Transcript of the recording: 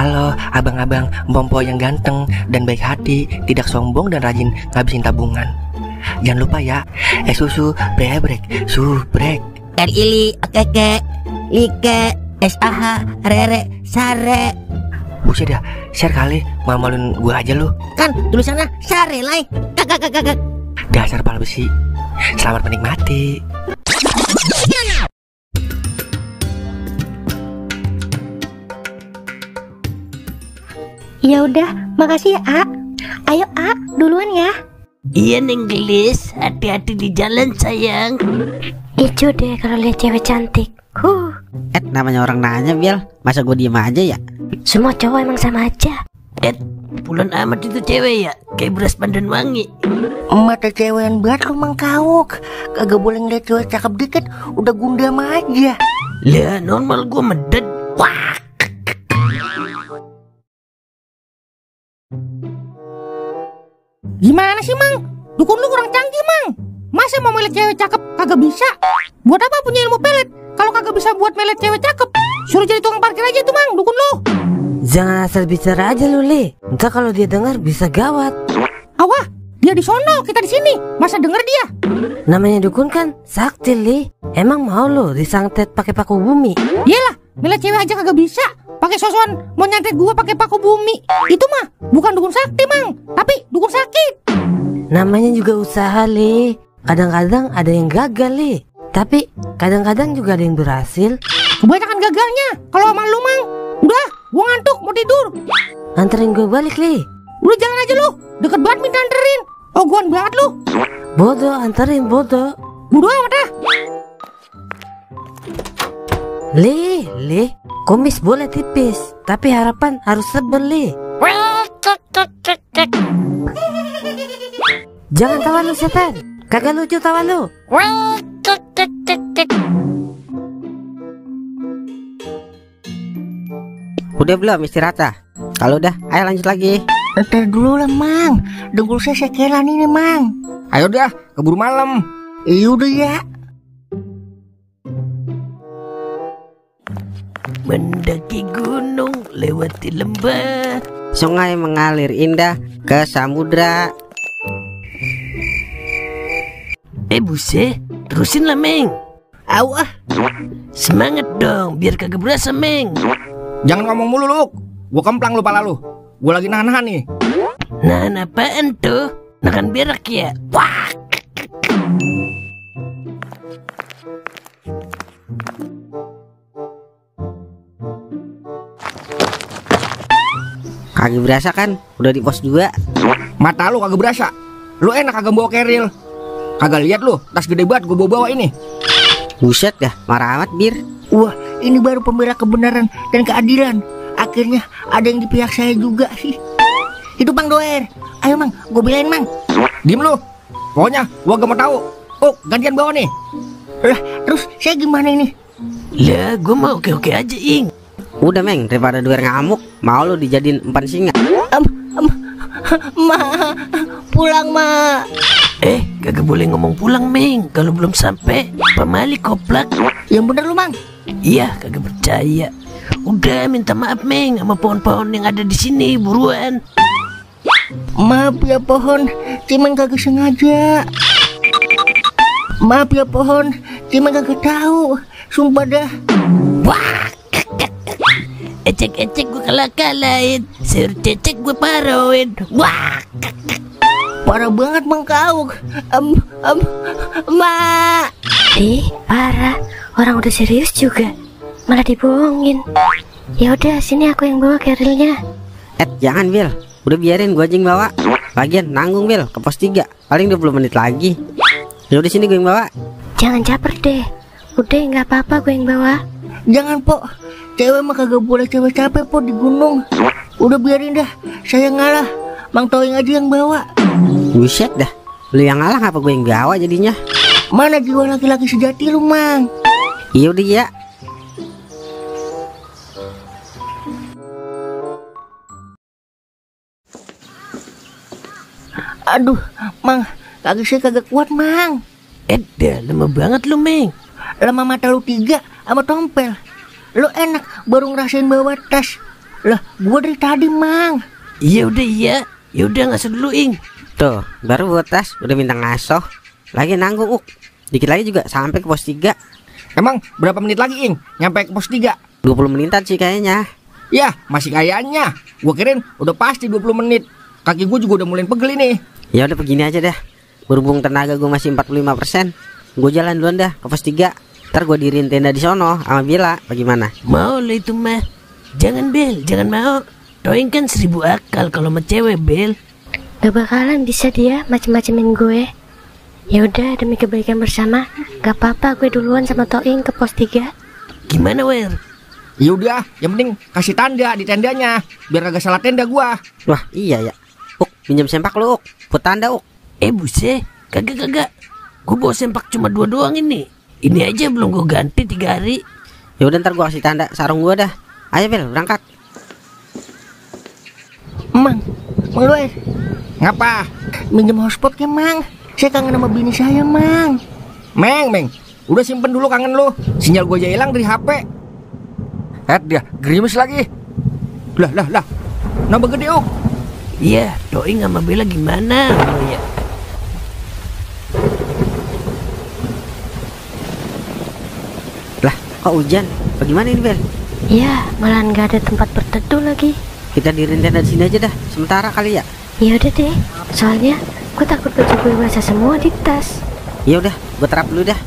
Halo abang-abang Mpompo yang ganteng dan baik hati, tidak sombong dan rajin ngabisin tabungan. Jangan lupa ya, susu brebrek, subrek. Ili, keke, like, SAH, rere, sare. Buset dah, share kali, malu-maluin gue aja lu. Kan tulisannya sare lai. Kakak. Dasar pala besi. Selamat menikmati. Ya udah, makasih ya, A. Ayo, A, duluan ya. Iya, Neng Gelis, hati-hati di jalan sayang. Ijo deh kalau lihat cewek cantik. Namanya orang nanya, Biel. Masa gue diem aja ya? Semua cowok emang sama aja. Bulan amat itu cewek ya, kayak beras pandan wangi. Mata cewekan banget lu mangkauk. Kagak boleh ngeliat cewek cakep dikit, udah gundam aja. Lah, normal gue medet. Wah. Gimana sih, Mang? Dukun lu kurang canggih, Mang. Masa mau melet cewek cakep kagak bisa? Buat apa punya ilmu pelet kalau kagak bisa buat melet cewek cakep? Suruh jadi tukang parkir aja tuh, Mang, dukun lu. Jangan asal bicara aja lu, Li. Entah kalau dia dengar bisa gawat. Awah, dia di sono, kita di sini. Masa denger dia? Namanya dukun kan sakti, Li. Emang mau lu disantet pakai paku bumi? Iyalah, melet cewek aja kagak bisa. Pakai sosokan mau nyantet gua pakai paku bumi. Itu mah bukan dukun sakti, Mang, tapi dukun sakit. Namanya juga usaha, Li. Kadang-kadang ada yang gagal, Li. Tapi kadang-kadang juga ada yang berhasil. Kebanyakan gagalnya kalau sama lu, Mang. Udah, gua ngantuk mau tidur. Anterin gue balik, Li. Udah jalan aja lu. Deket banget minta anterin. Ogoan banget lu. Bodoh, anterin bodoh. Bodoh amat dah. Li, kumis boleh tipis, tapi harapan harus sebel, Li. Jangan tawa lu, setan. Kagak lucu tawa lu. Udah belum istirahat? Kalau udah, ayo lanjut lagi. Ntar dulu lah, Mang. Dengkul saya sekelan ini, Mang. Ayo dah, keburu malam. Udah ya. Mendaki gunung, lewati lembah. Sungai mengalir indah ke samudra. Buset, terusin lah, Meng. Awah. Semangat dong, biar kagak berasa, Meng. Jangan ngomong mulu, Luk. Gua kemplang lu pala lu. Gua lagi nahan-nahan nih. Nahan apaan tuh? Nahan berak ya? Wah. Kagak berasa kan? Udah di pos 2. Mata lu kagak berasa. Lu enak kagak bawa keril. Kagak lihat lu, tas gede banget gua bawa ini. Buset dah, marah amat, Bir. Wah, ini baru pembela kebenaran dan keadilan. Akhirnya ada yang di pihak saya juga sih. Itu Bang Doer. Ayo, Mang, gue belain, Mang. Diem lu. Pokoknya gua gak mau tahu. Oh, gantian bawa nih. Lah, terus saya gimana ini? Lah, gua mau oke-oke aja, Ing. Udah, Meng, daripada Doer ngamuk, mau lu dijadiin umpan singa. Ma, pulang, Ma. Kagak boleh ngomong pulang, Meng. Kalau belum sampai, pamali koplak. Yang bener lu, Mang. Iya, kagak percaya. Udah, minta maaf, Meng, sama pohon-pohon yang ada di sini, buruan. Maaf ya pohon, cuman kagak sengaja. Maaf ya pohon, cuman kagak tahu. Sumpah dah. Wah, ecek-ecek gue kalah-kalahin, suruh cecek gue paroin. Wah, parah banget Bang Kauk. Ma. Parah. Orang udah serius juga, malah dibohongin. Ya udah, sini aku yang bawa kerilnya. Jangan, Bil. Udah biarin gua aja yang bawa. Lagian nanggung, Bil, ke pos 3. Paling 20 menit lagi. Ya udah sini gue yang bawa. Jangan caper deh. Udah, nggak apa-apa gue yang bawa. Jangan, Pok. Cewek mah kagak boleh cewek capek, Pok, di gunung. Udah biarin dah, saya ngalah. Mang Toing aja yang bawa. Buset dah. Lu yang ngalah, ngapa gue yang bawa jadinya? Mana jiwa laki-laki sejati lu, Mang? Iya udah ya. Aduh, Mang, kaki saya kagak kuat, Mang. Dah lama banget lu, Meng. Lama mata lu 3 sama tompel. Lu enak baru ngerasain bawa tas. Lah, gua dari tadi, Mang. Iya udah iya. Ya udah ngasuh dulu Ing. Tuh, baru botas udah minta ngasoh. Lagi nanggung, Dikit lagi juga sampai ke pos 3. Emang berapa menit lagi, Ing? Nyampe ke pos 3? 20 menitan sih kayaknya. Ya, masih kayaknya. Gua kirain udah pasti 20 menit. Kaki gua juga udah mulai pegel ini. Ya udah begini aja dah. Berhubung tenaga gue masih 45%, gue jalan duluan dah ke pos 3. Ntar gue diriin tenda di sono sama Bila. Bagaimana? Mau lah itu mah. Jangan Bel, jangan mau. Toing kan 1000 akal kalau sama cewek Bel. Gak bakalan bisa dia macem-macemin gue. Ya udah, demi kebaikan bersama, gak apa-apa gue duluan sama Toing ke pos 3. Gimana Wer? Ya udah, yang penting kasih tanda di tendanya biar agak salah tenda gua. Wah iya ya. Pinjam sempak lu, buat tanda Buset, kagak. Gue bawa sempak cuma 2 doang ini. Ini aja belum gue ganti 3 hari. Ya udah ntar gue kasih tanda sarung gue dah. Ayo Bel, berangkat. Mang lu ngapa? Minjem hotspot ke Mang. Saya kangen sama bini saya, Mang. Meng, udah simpen dulu kangen lu. Sinyal gua aja hilang dari HP. Dia gerimis lagi. Lah. Nambah gede, Iya, Toing sama Bella gimana? Oh ya. Lah, kok hujan? Bagaimana ini Bel? Ya, malah gak ada tempat berteduh lagi. Kita diriin tenda di sini aja dah, sementara kali ya. Ya udah deh, soalnya gue takut baju gue basah semua di tas. Ya udah, gue terap dulu dah.